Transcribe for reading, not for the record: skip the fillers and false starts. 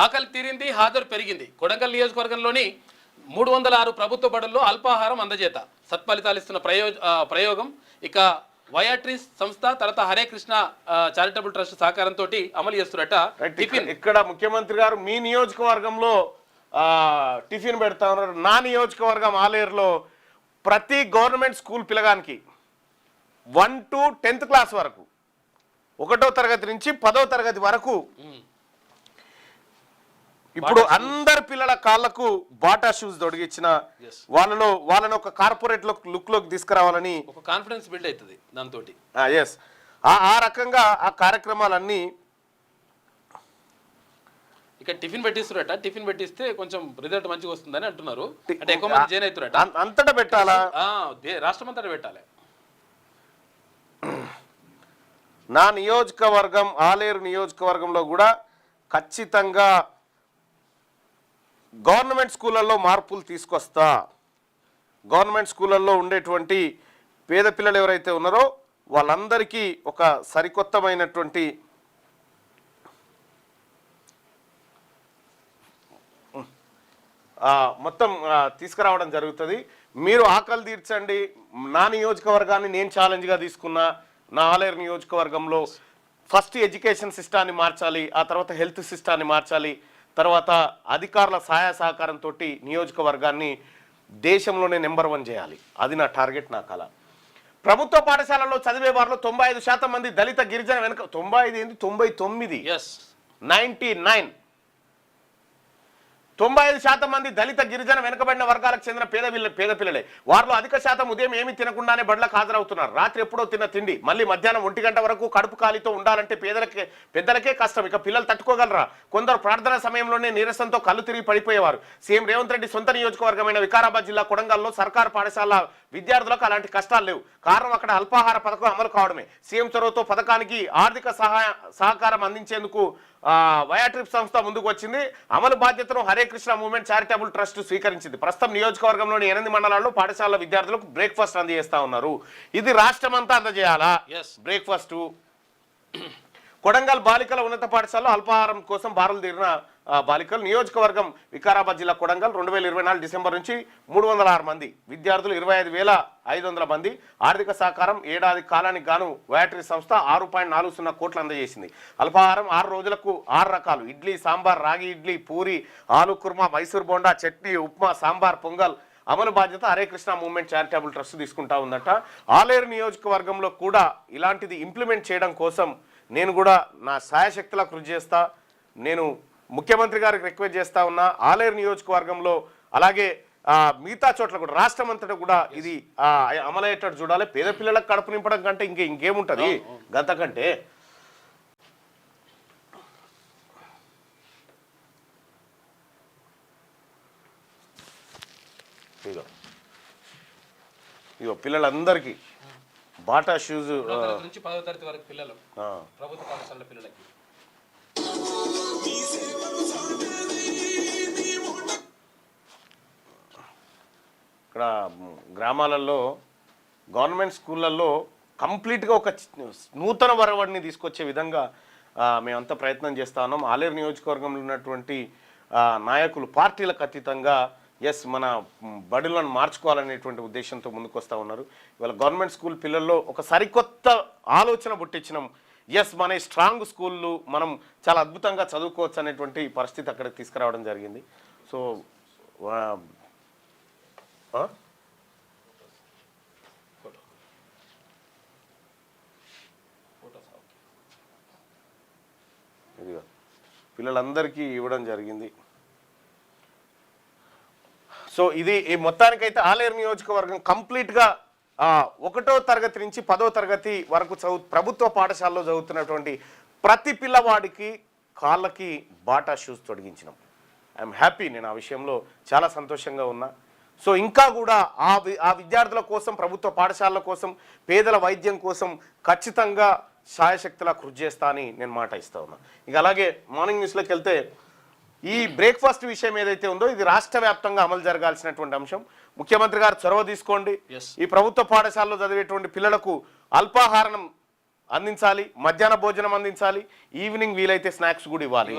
ఆకలి తీరింది, హాజరు పెరిగింది. కొడంగల్ నియోజకవర్గంలోని 306 ప్రభుత్వ బడుల్లో అల్పాహారం అందజేత సత్ఫలితాలు ఇస్తున్న ప్రయోగం ఇక వయాట్రీస్ సంస్థ తర్వాత హరే కృష్ణ చారిటబుల్ ట్రస్ట్ సహకారంతో అమలు చేస్తున్నట్ట. ఇక్కడ ముఖ్యమంత్రి గారు మీ నియోజకవర్గంలో టిఫిన్ పెడతా ఉన్నారు. నా నియోజకవర్గం ఆలేరులో ప్రతి గవర్నమెంట్ స్కూల్ పిల్లగానికి 1 to 10th క్లాస్ వరకు 1వ తరగతి నుంచి 10వ తరగతి వరకు ఇప్పుడు అందరి పిల్లల కాళ్ళకు బాటా షూస్ తొడిగించిన వాళ్ళని ఒక కార్పొరేట్ లుక్ లోకి తీసుకురావాలని ఒక కాన్ఫిడెన్స్ బిల్డ్ అవుతుంది దాంతో. ఎస్, ఆ రకంగా ఆ కార్యక్రమాలన్నీ ఇక టిఫిన్ పెట్టిస్తురట. టిఫిన్ పెట్టిస్తే కొంచెం రిజల్ట్ మంచిగా వస్తుందని అంటున్నారు. అంటే ఎక్కువ మంది జాయిన్ అవుతురట. అంతటా పెట్టాలా? రాష్ట్రం అంతటా పెట్టాలి. నా నియోజకవర్గం ఆలేరు నియోజకవర్గంలో కూడా ఖచ్చితంగా గవర్నమెంట్ స్కూళ్ళల్లో మార్పులు తీసుకొస్తా. గవర్నమెంట్ స్కూళ్ళల్లో ఉండేటువంటి పేద పిల్లలు ఎవరైతే ఉన్నారో వాళ్ళందరికీ ఒక సరికొత్తమైనటువంటి మొత్తం తీసుకురావడం జరుగుతుంది. మీరు ఆకలి తీర్చండి. నా నియోజకవర్గాన్ని నేను ఛాలెంజ్గా తీసుకున్నా. నా ఆలేరు నియోజకవర్గంలో ఫస్ట్ ఎడ్యుకేషన్ సిస్టాన్ని మార్చాలి, ఆ తర్వాత హెల్త్ సిస్టాన్ని మార్చాలి, తర్వాత అధికారుల సహాయ సహకారంతో నియోజకవర్గాన్ని దేశంలోనే నెంబర్ 1 చేయాలి. అది నా టార్గెట్, నా కళ. ప్రభుత్వ పాఠశాలలో చదివే వారిలో 95% మంది దళిత గిరిజన వెనుక 95 ఏంది 99 99 95% మంది దళిత గిరిజన వెనుకబడిన వర్గాలకు చెందిన పేద పిల్లలే. వారిలో అధిక శాతం ఉదయం ఏమీ తినకుండానే బడులకు హాజరవుతున్నారు. రాత్రి ఎప్పుడో తిన్న తిండి మళ్ళీ మధ్యాహ్నం 1 గంట వరకు కడుపు ఖాళీతో ఉండాలంటే పెద్దలకే కష్టం. ఇక పిల్లలు తట్టుకోగలరా? కొందరు ప్రార్థన సమయంలోనే నీరసంతో కళ్ళు తిరిగి పడిపోయేవారు. సీఎం రేవంత్ రెడ్డి సొంత నియోజకవర్గమైన వికారాబాద్ జిల్లా కొడంగల్లో సర్కారు పాఠశాల విద్యార్థులకు అలాంటి కష్టాలు లేవు. కారణం అక్కడ అల్పాహార పథకం అమలు కావడమే. సీఎం చొరవతో పథకానికి ఆర్థిక సహకారం అందించేందుకు వయాట్రిప్ సంస్థ ముందుకు వచ్చింది. అమలు బాధ్యతను Hare Krishna movement charitable trust స్వీకరించింది. ప్రస్తుతం నియోజకవర్గంలోని 8 మండలాల్లో పాఠశాల విద్యార్థులకు బ్రేక్ఫాస్ట్ అందజేస్తా ఉన్నారు. ఇది రాష్ట్రమంతా అందజేయాలా బ్రేక్ఫాస్ట్. కొడంగల్ బాలికల ఉన్నత పాఠశాలలో అల్పాహారం కోసం బారులు తీరిన బాలికలు. నియోజకవర్గం వికారాబాద్ జిల్లా కొడంగల్ 2024 డిసెంబర్ నుంచి 306 మంది విద్యార్థులు 25,500 మంది ఆర్థిక సహకారం ఏడాది కాలానికి గాను వయాట్రీ సంస్థ 6.40 కోట్లు అందజేసింది. అల్పాహారం 6 రోజులకు 6 రకాలు ఇడ్లీ, సాంబార్, రాగి ఇడ్లీ, పూరి, ఆలు కుర్మా, మైసూర్ బోండా, చట్నీ, ఉప్మా, సాంబార్, పొంగల్ అమలు బాధ్యత Hare Krishna movement charitable trust తీసుకుంటా ఉందట. ఆలేరు నియోజకవర్గంలో కూడా ఇలాంటిది ఇంప్లిమెంట్ చేయడం కోసం నేను కూడా నా సాయశక్తిలా కృషి చేస్తా. నేను ముఖ్యమంత్రి గారికి రిక్వెస్ట్ చేస్తా ఉన్నా. ఆలేరు నియోజకవర్గంలో అలాగే మిగతా చోట్ల కూడా రాష్ట్రం అంతటా కూడా ఇది అమలయ్యేటట్టు చూడాలి. పేద పిల్లలకు కడుపు నింపడం కంటే ఇంకేముంటుంది గంతకంటే. ఇగో పిల్లలందరికీ బాటా షూస్ నుంచి 10వ తరగతి వరకు పిల్లలు ప్రభుత్వ పాఠశాల పిల్లలకి. ఇక్కడ గ్రామాలలో గవర్నమెంట్ స్కూళ్ళల్లో కంప్లీట్గా ఒక నూతన వరవడిని తీసుకొచ్చే విధంగా మేమంతా ప్రయత్నం చేస్తా ఉన్నాం. ఆలేరు నియోజకవర్గంలో ఉన్నటువంటి నాయకులు పార్టీలకు అతీతంగా మన బడులను మార్చుకోవాలనేటువంటి ఉద్దేశంతో ముందుకు వస్తూ ఉన్నారు. ఇవాళ గవర్నమెంట్ స్కూల్ పిల్లల్లో ఒక సరికొత్త ఆలోచన పుట్టించినాం. మన స్ట్రాంగ్ స్కూళ్ళు మనం చాలా అద్భుతంగా చదువుకోవచ్చు అనేటువంటి పరిస్థితి అక్కడికి తీసుకురావడం జరిగింది. సో ఇదిగో పిల్లలందరికీ ఇవ్వడం జరిగింది. సో ఇది మొత్తానికైతే ఆలేరు నియోజకవర్గం కంప్లీట్గా 1వ తరగతి నుంచి 10వ తరగతి వరకు ప్రభుత్వ పాఠశాలలో చదువుతున్నటువంటి ప్రతి పిల్లవాడికి కాళ్ళకి బాటా షూస్ తొడిగించినాం. I'm happy. నేను ఆ విషయంలో చాలా సంతోషంగా ఉన్నా. సో ఇంకా కూడా ఆ విద్యార్థుల కోసం, ప్రభుత్వ పాఠశాలల కోసం, పేదల వైద్యం కోసం ఖచ్చితంగా శాయశక్తిలా కృషి చేస్తా అని నేను మాట ఇస్తా ఉన్నా. ఇక అలాగే మార్నింగ్ న్యూస్లోకి వెళ్తే ఈ బ్రేక్ఫాస్ట్ విషయం ఏదైతే ఉందో ఇది రాష్ట్ర వ్యాప్తంగా అమలు జరగాల్సినటువంటి అంశం. ముఖ్యమంత్రి గారు చొరవ తీసుకోండి. ఈ ప్రభుత్వ పాఠశాలలో చదివేటువంటి పిల్లలకు అల్పాహారం అందించాలి, మధ్యాహ్న భోజనం అందించాలి, ఈవినింగ్ వీలైతే స్నాక్స్ కూడా ఇవ్వాలి.